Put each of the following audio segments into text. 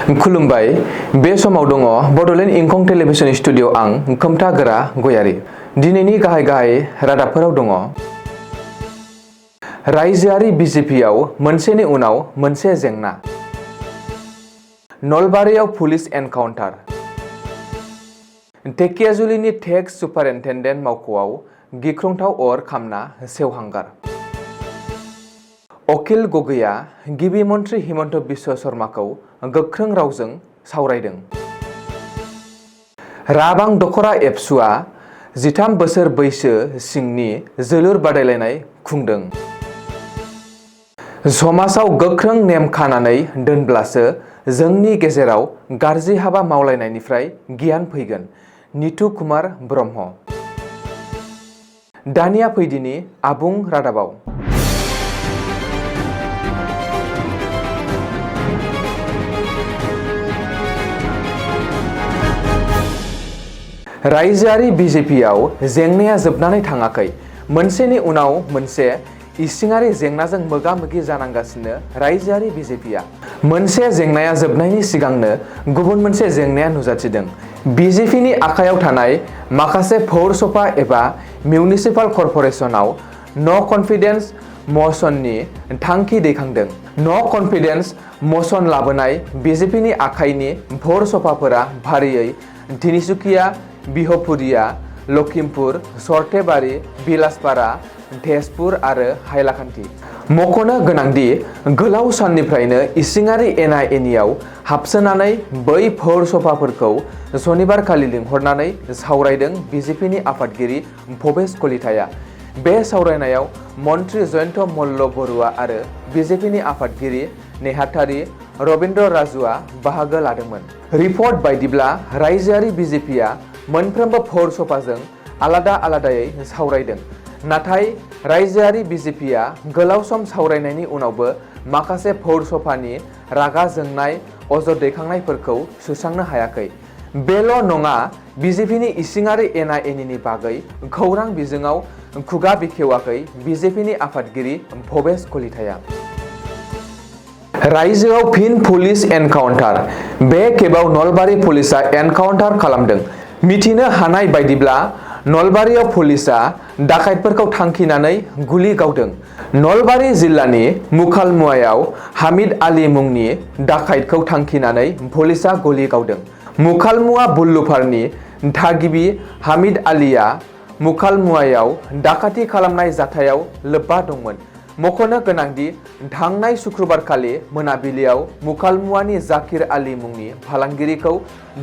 खुलुमबाय बे समाव दङ बडलेण्ड इंखं टेलिभिजन स्टुडिअ आं खोमथागोरा गयारि। दिनैनि गाहाय रादाबफोराव दङ रायजोआरि बिजेपिआव मोनसेनि उनाव मोनसे जेंना, नलबारियाव पुलिस एनकाउन्टार, ढेकियाजुलिनि टेक्स सुपारिनटेन्डेन्ट मावख'आव गिख्रंथाव अर खामना सेवहांगार। अखिल गगैया गिबि मन्त्रि हिमन्त बिश्व शर्माखौ गोख्रों रावजों सावरायदों। राबां दखरा एबसुआ 13 बोसोर बैसो सिंनि जोलुर बादायलायनाय खुंदों। समाजाव गोख्रों नेम खानानै दोनब्लासो जोंनि गेजेराव गाज्रि हाबा मावलायनायनिफ्राय गियान फैगोन। नितु कुमार ब्रह्म। दानिया फैदिनि आबुं रादाबाव। रायजोआरि बिजेपिआव जेंनाया जोबनानै थाङाखै। मोनसेनि उनाव मोनसे इसिङारि जेंनाजों मोगा-मोगि जानांगासिनो रायजोआरि बिजेपिआ। मोनसे जेंनाया जोबनायनि सिगांनो गुबुन मोनसे जेंनाया नुजाथिदों। बिजेपिनि आखायाव थानाय माखासे पौरसभा एबा मिउनिसिपाल कर्परेसनाव न' कन्फिडेन्स मशननि थांखि दैखांदों। न' कन्फिडेन्स मशन लाबोनाय बिजेपिनि आखाइनि पौरसभाफोरा फारियै तिनिसुकिया, बिहपुरिया, लखिमपुर, सरथेबारि, बिलासपारा, तेजपुर आरो हाइलाकान्दि। मख'नो गोनांदि गोलाव साननिफ्रायनो इसिङारि एना-एनियाव हाबसोनानै बै पौरसभाफोरखौ सनिबारखालि लिंहरनानै सावरायदों बिजेपिनि आफादगिरि भबेश कलिताया। बे सावरायनायाव मन्त्रि जयन्त मल्ल बरुवा आरो बिजेपिनि आफादगिरि नेहाथारि रबिन्द्र राजुआ बाहागो लादोंमोन। रिपर्ट बायदिब्ला रायजोआरि बिजेपिआ मोनफ्रोमबो पौरसभाजों आलादा-आलादायै सावरायदों। नाथाय रायजोआरि बिजेपिआ गोलाव सम सावरायनायनि उनावबो माखासे पौरसभानि रागा जोंनाय अजद दैखांनायफोरखौ सुस्रांनो हायाखै। बेल' नङा, बिजेपिनि इसिङारि एना-एनिनि बागै खौरां बिजोङाव खुगा बेखेवाखै बिजेपिनि आफादगिरि भबेश कलिताया। रायजोआव फिन पुलिस एनकाउन्टार। बे खेबाव नलबारि पुलिसआ एनकाउन्टार खालामदों। मिथिनो हानाय बायदिब्ला नलबारियाव पुलिसआ डाकाइतफोरखौ थांखिनानै गुलि गावदों। नलबारि जिल्लानि मुखालमुवायाव हामिद आली मुंनि डाकाइतखौ थांखिनानै पुलिसआ गुलि गावदों। मुखालमुवा बुल्लुफारनि थागिबि हामिद आलीआ मुखालमुवायाव डाकाति खालामनाय जाथायाव लोब्बा दंमोन। मख'नो गोनांदि थांनाय सुक्रुबारखालि मोनाबिलियाव मुखालमुवानि जाकिर आली मुंनि फालांगिरिखौ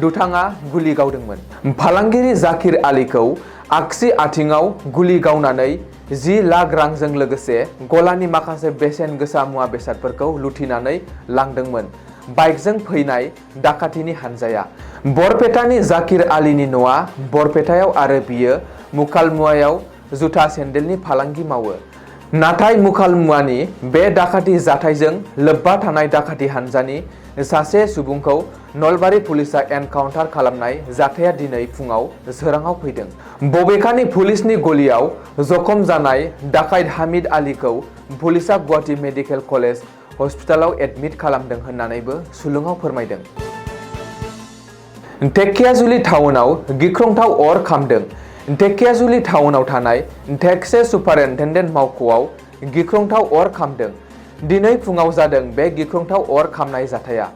दुथाङा गुलि गावदोंमोन। फालांगिरि जाकिर आलीखौ आगसि आथिंआव गुलि गावनानै 10 लाख रांजों लोगोसे गलानि माखासे बेसेन गोसा मुवा बेसादफोरखौ लुथिनानै लांदोंमोन। बाइकजों फैनाय डाकातिनि हानजाया। बरपेटानि जाकिर आलीनि न'आ बरपेटायाव आरो बियो मुखालमुवायाव जुथा सेन्देलनि फालांगि मावो। नाथाय मुखालमुवानि बे डाकाति जाथायजों लोब्बा थानाय डाकाति हानजानि सासे सुबुंखौ नलबारि पुलिसआ एनकाउन्टार खालामनाय जाथाया दिनै फुङाव सोराङाव फैदों। बबेखानि पुलिसनि गलियाव जखम जानाय डाकाइत हामिद आलीखौ पुलिसआ गुवाहाटी मेडिकेल कलेज हस्पिटालाव एडमिट खालामदों होननानैबो सुलुङाव फोरमायदों। ढेकियाजुलि टाउनाव गिख्रंथाव अर खामदों। ढेकियाजुलि टाउनाव थानाय टेक्स सुपारिनटेन्डेन्ट मावख'आव गिख्रंथाव अर खामदों। दिनै फुङाव जादों बे गिख्रंथाव अर खामनाय जाथाया।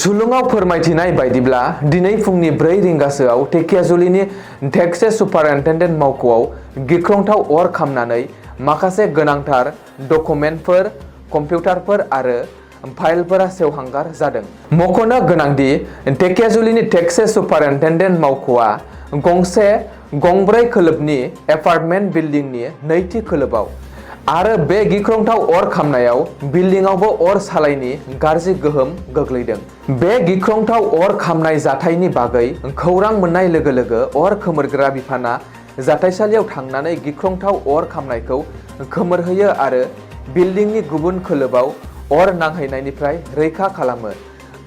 सुलुङाव फोरमायथिनाय बायदिब्ला दिनै फुंनि 4 रिंगासोआव ढेकियाजुलिनि टेक्स सुपारिनटेन्डेन्ट मावख'आव गिख्रंथाव अर खामनानै माखासे गोनांथार डकुमेन्टफोर, कम्पिउटारफोर आरो फाइलफोरा सेवहांगार जादों। मख'नो गोनांदि ढेकियाजुलिनि टेक्स सुपारिनटेन्डेन्ट मावख'आ गंब्रै खोलोबनि एपार्टमेन्ट बिल्डिंनि नैथि खोलोबआव। आरो बे गिख्रंथाव अर खामनायाव बिल्डिंआवबो अर सालायनि गाज्रि गोहोम गोग्लैदों। बे गिख्रंथाव अर खामनाय जाथायनि बागै खौरां मोननाय लोगो लोगो अर खोमोरग्रा बिफाना जाथायसालियाव थांनानै गिख्रंथाव अर खामनायखौ खोमोरहोयो आरो बिल्डिंनि गुबुन खोलोबआव अर नांहैनायनिफ्राय रैखा खालामो।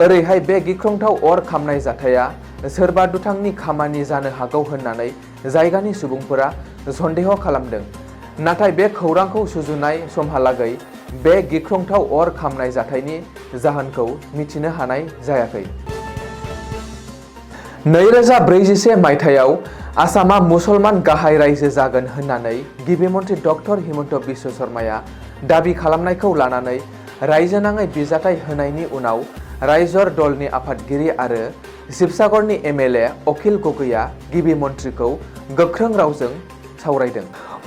ओरैहाय बे गिख्रंथाव अर खामनाय जाथाया सोरबा दुथांनि खामानि जानो हागौ होननानै जायगानि सुबुंफोरा सन्देह खालामदों। नाथाय बे खौरांखौ सुजुनाय समहालागै बे गिख्रंथाव अर खामनाय जाथायनि जाहोनखौ मिथिनो हानाय जायाखै। 2041 मायथाइयाव आसामा मुसलमान गाहाय रायजो जागोन होननानै गिबि मन्थ्रि डक्टर हिमन्त बिश्व शर्माया दाबि खालामनायखौ लानानै रायजोनाङै बिजाथाइ होनायनि उनाव रायजर दलनि आफादगिरि आरो शिबसागरनि MLA अखिल गगैया गिबि मन्थ्रिखौ गोख्रों रावजों सावरायदों।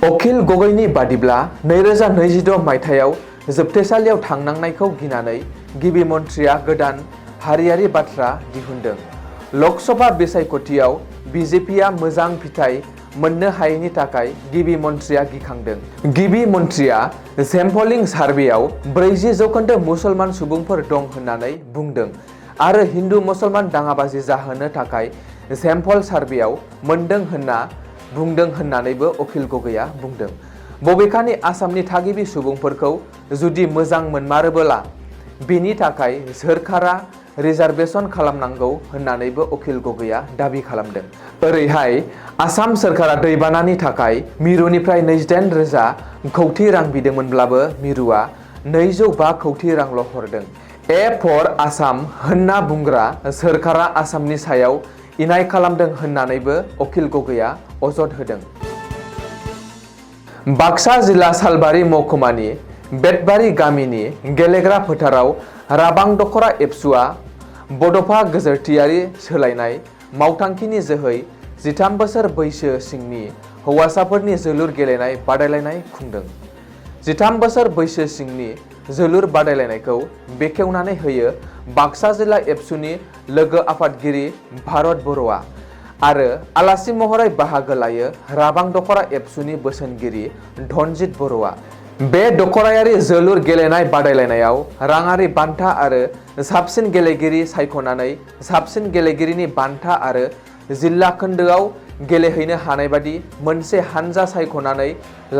अखिल गगैनि बादिब्ला 2026 मायथाइयाव जोबथेसालियाव थांनांनायखौ गिनानै गिबि मन्थ्रिया गोदान हारियारि बाथ्रा दिहुनदों। लकसभा बिसायख'थियाव BJPआ मोजां फिथाइ मोननो हायैनि थाखाय गिबि मन्थ्रिया गिखांदों। गिबि मन्थ्रिया सेम्पलिं सार्भेयाव 40% मुसलमान सुबुंफोर दं होननानै बुंदों आरो हिन्दु मुसलमान दाङाबाजि जाहोनो थाखाय सेम्पल सार्भेयाव मोनदों होनना बुंदों होननानैबो अखिल गगैया बुंदों। बबेखानि आसामनि थागिबि सुबुंफोरखौ जुदि मोजां मोनमारोबोला बेनि थाखाय सोरखारा रिजार्भेसन खालामनांगौ होननानैबो अखिल गगैया दाबि खालामदों। ओरैहाय आसाम सोरखारा दैबानानि थाखाय मिरुनिफ्राय 28,000 कौटि रां बिदोंमोनब्लाबो मिरुआ 205 कौटि रांल' हरदों। ए फर आसाम होनना बुंग्रा सोरखारा आसामनि सायाव इनाय खालामदों होननानैबो अखिल गगैया अजद होदों। बाक्सा जिल्ला सालबारि महकुमानि बेतबारि गामिनि गेलेग्रा फोथाराव राबां दख'रा एबसुआ बड'फा गोजोरथियारि सोलायनाय मावथांखिनि जोहै 13 बोसोर बैसो सिंनि हौवासाफोरनि जोलुर गेलेनाय बादायलायनाय खुंदों। 13 बोसोर बैसो सिंनि जोलुर बादायलायनायखौ बेखेवनानै होयो बाक्सा जिल्ला एबसुनि लोगो आफादगिरि भारत बर'आ आरो आलासि महरै बाहागो लायो राबां दख'रा एबसुनि बोसोनगिरि धनजित बर'आ। बे दख'रायारि जोलुर गेलेनाय बादायलायनायाव राङारि बान्था आरो साबसिन गेलेगिरि सायख'नानै साबसिन गेलेगिरिनि बान्था आरो जिल्ला खोन्दोआव गेलेहैनो हानाय बादि मोनसे हानजा सायख'नानै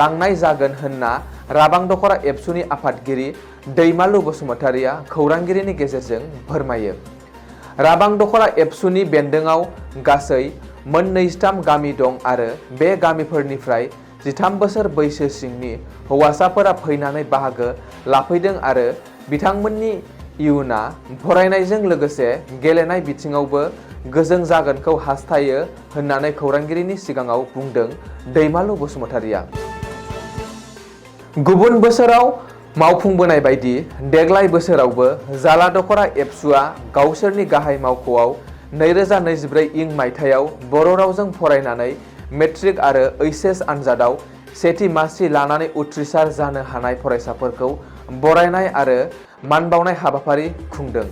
लांनाय जागोन होनना राबां दख'रा एबसुनि आफादगिरि दैमालु बसुमतारिया खौरांगिरिनि गेजेरजों फोरमायो। राबां दख'रा एबसुनि बेन्दोङाव गासै मोन 23 गामि दं आरो बे गामिफोरनिफ्राय 13 बोसोर बैसो सिंनि हौवासाफोरा फैनानै बाहागो लाफैदों आरो बिथांमोननि इयुना फरायनायजों लोगोसे गेलेनाय बिथिङावबो गोजों जागोनखौ हास्थायो होननानै खौरांगिरिनि सिगाङाव बुंदों दैमालु बसुमतारिया। गुबुन बोसोराव मावफुंबोनाय बायदि देग्लाय बोसोरावबो जाला दख'रा एबसुआ गावसोरनि गाहाय मावख'आव 2024 इं मायथाइयाव बर' रावजों फरायनानै मेट्रिक आरो HS आनजादाव सेथि मासि लानानै उथ्रिसार जानो हानाय फरायसाफोरखौ बरायनाय आरो मानबावनाय हाबाफारि खुंदों।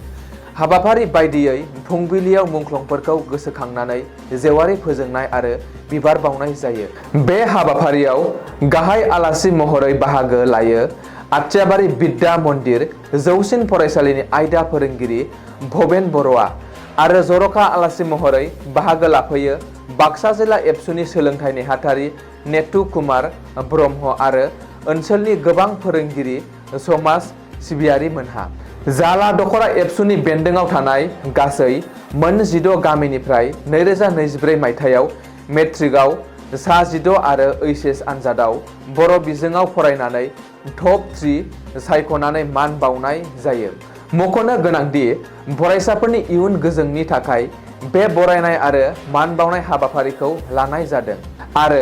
हाबाफारि बायदियै फुंबिलियाव मुंख्लंफोरखौ गोसोखांनानै जेवारि फोजोंनाय आरो बिबार बावनाय जायो। बे हाबाफारियाव गाहाय आलासि महरै बाहागो लायो आथियाबारि बिद्या मन्दिर जौसिन फरायसालिनि आयदा फोरोंगिरि भबेन बर'आ आरो जर'खा आलासि महरै बाहागो लाफैयो बाक्सा जिल्ला एबसुनि सोलोंथाइ नेहाथारि नेतु कुमार ब्रह्म आरो ओनसोलनि गोबां फोरोंगिरि समाज सिबियारि मोनहा। जाला दख'रा एबसुनि बेन्दोङाव थानाय गासै मोन 16 गामिनिफ्राय 2024 मायथाइयाव मेट्रिकआव सा 16 आरो HS आनजादाव बर' बिजोङाव फरायनानै टप 3 सायख'नानै मान बावनाय जायो। मख'नो गोनांदि फरायसाफोरनि इयुन गोजोंनि थाखाय बे बरायनाय आरो मान बावनाय हाबाफारिखौ लानाय जादों आरो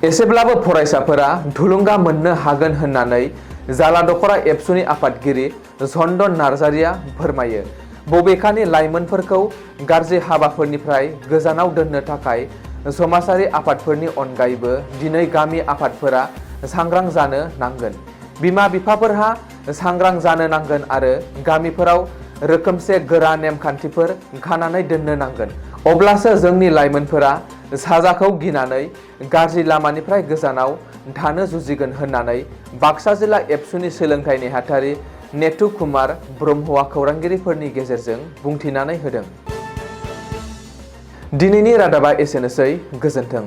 एसेब्लाबो फरायसाफोरा थुलुंगा मोननो हागोन होननानै जाला दख'रा एबसुनि आफादगिरि चन्दन नार्जारिया फोरमायो। बबेखानि लाइमोनफोरखौ गाज्रि हाबाफोरनिफ्राय गोजानाव दोननो थाखाय समाजारि आफादफोरनि अनगायैबो दिनै गामि आफादफोरा सांग्रां जानो नांगोन। बिमा बिफाफोरहा सांग्रां जानो नांगोन आरो गामिफोराव रोखोमसे गोरा नेमखान्थिफोर खानानै दोननो नांगोन। अब्लासो जोंनि लाइमोनफोरा साजाखौ गिनानै गाज्रि लामानिफ्राय गोजानाव थानो जुजिगोन होननानै बाक्सा जिल्ला एबसुनि सोलोंथाइ नेहाथारि नेतु कुमार ब्रह्मआ खौरांगिरिफोरनि गेजेरजों बुंथिनानै होदों। दिनैनि रादाबा एसेनोसै, गोजोन्थों।